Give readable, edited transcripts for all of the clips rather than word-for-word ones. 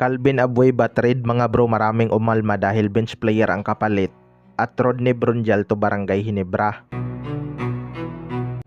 Calvin Abueva trade mga bro, maraming umalma dahil bench player ang kapalit. At Rodney Brunjal to Barangay Ginebra.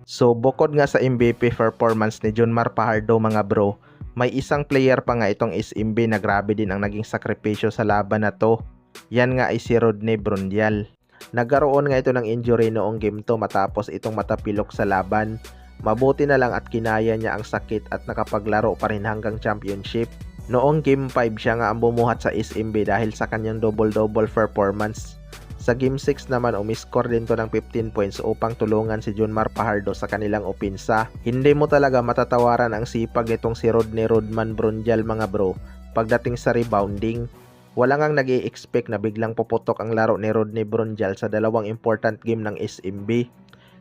So bukod nga sa MVP performance ni Junmar Fajardo mga bro, may isang player pa nga itong SMB na grabe din ang naging sakripisyo sa laban na to. Yan nga ay si Rodney Brunjal. Nagkaroon nga ito ng injury noong game to matapos itong matapilok sa laban. Mabuti na lang at kinaya niya ang sakit at nakapaglaro pa rin hanggang championship. Noong game 5 siya nga ang bumuhat sa SMB dahil sa kanyang double-double performance. Sa game 6 naman umiscore din to ng 15 points upang tulungan si Junmar Fajardo sa kanilang opensa. Hindi mo talaga matatawaran ang sipag itong si Rodney Rodman Brunjal mga bro. Pagdating sa rebounding, wala ngang nag-i-expect na biglang puputok ang laro ni Rodney Brunjal sa dalawang important game ng SMB.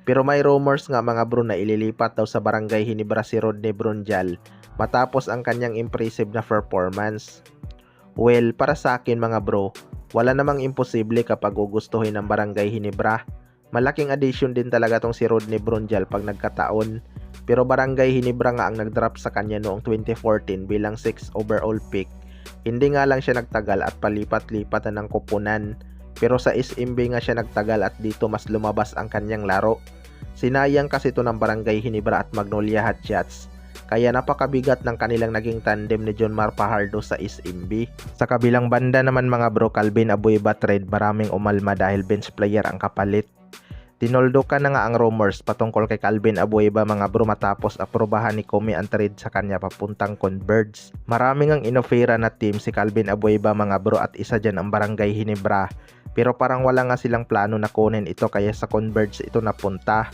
Pero may rumors nga mga bro na ililipat daw sa Barangay Ginebra si Rodney Brunjal matapos ang kanyang impressive na performance. Well, para sa akin mga bro, wala namang imposible kapag gugustuhin ng Barangay Ginebra. Malaking addition din talaga tong si Rodney Brunjal pag nagkataon. Pero Barangay Ginebra nga ang nagdrop sa kanya noong 2014 bilang 6th overall pick. Hindi nga lang siya nagtagal at palipat-lipat ng kupunan. Pero sa SMB nga siya nagtagal at dito mas lumabas ang kanyang laro. Sinayang kasi ito ng Barangay Ginebra at Magnolia Hotshots. Kaya napakabigat ng kanilang naging tandem ni Junmar Fajardo sa SMB. Sa kabilang banda naman mga bro, Calvin Abueva trade, maraming umalma dahil bench player ang kapalit. Tinoldokan na nga ang rumors patungkol kay Calvin Abueva mga bro matapos aprobahan ni Komi ang trade sa kanya papuntang Converge. Maraming ang inofera na team si Calvin Abueva mga bro at isa dyan ang Barangay Ginebra. Pero parang wala nga silang plano na kunin ito kaya sa Converge ito napunta.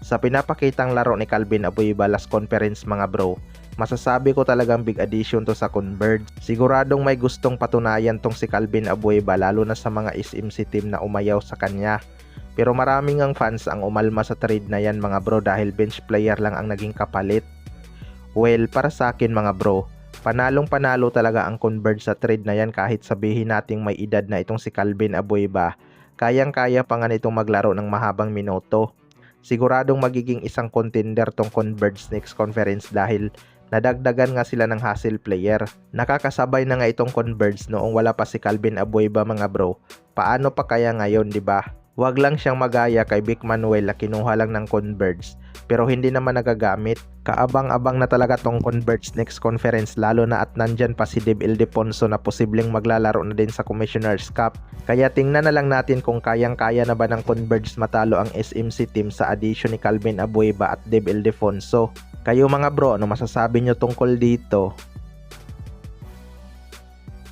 Sa pinapakitang laro ni Calvin Abueva last conference mga bro, masasabi ko talagang big addition to sa Converge. Siguradong may gustong patunayan tong si Calvin Abueva lalo na sa mga SMC team na umayaw sa kanya. Pero maraming ang fans ang umalma sa trade na yan mga bro dahil bench player lang ang naging kapalit. Well, para sa akin mga bro, panalong panalo talaga ang Converge sa trade na yan kahit sabihin nating may edad na itong si Calvin Abueva. Kayang-kaya pa nga nitong maglaro ng mahabang minuto. Siguradong magiging isang contender tong Converge next conference dahil nadagdagan nga sila ng hustle player. Nakakasabay na nga itong Converge noong wala pa si Calvin Abueva mga bro. Paano pa kaya ngayon, di ba? Wag lang siyang magaya kay Vic Manuel na kinuha lang ng Converge pero hindi naman nagagamit. Kaabang-abang na talaga tong Converge next conference lalo na at nandyan pa si Dave Ildefonso na posibleng maglalaro na din sa Commissioner's Cup. Kaya tingnan na lang natin kung kayang-kaya na ba ng Converge matalo ang SMC team sa addition ni Calvin Abueva at Dave Ildefonso. Kayo mga bro, ano masasabi nyo tungkol dito?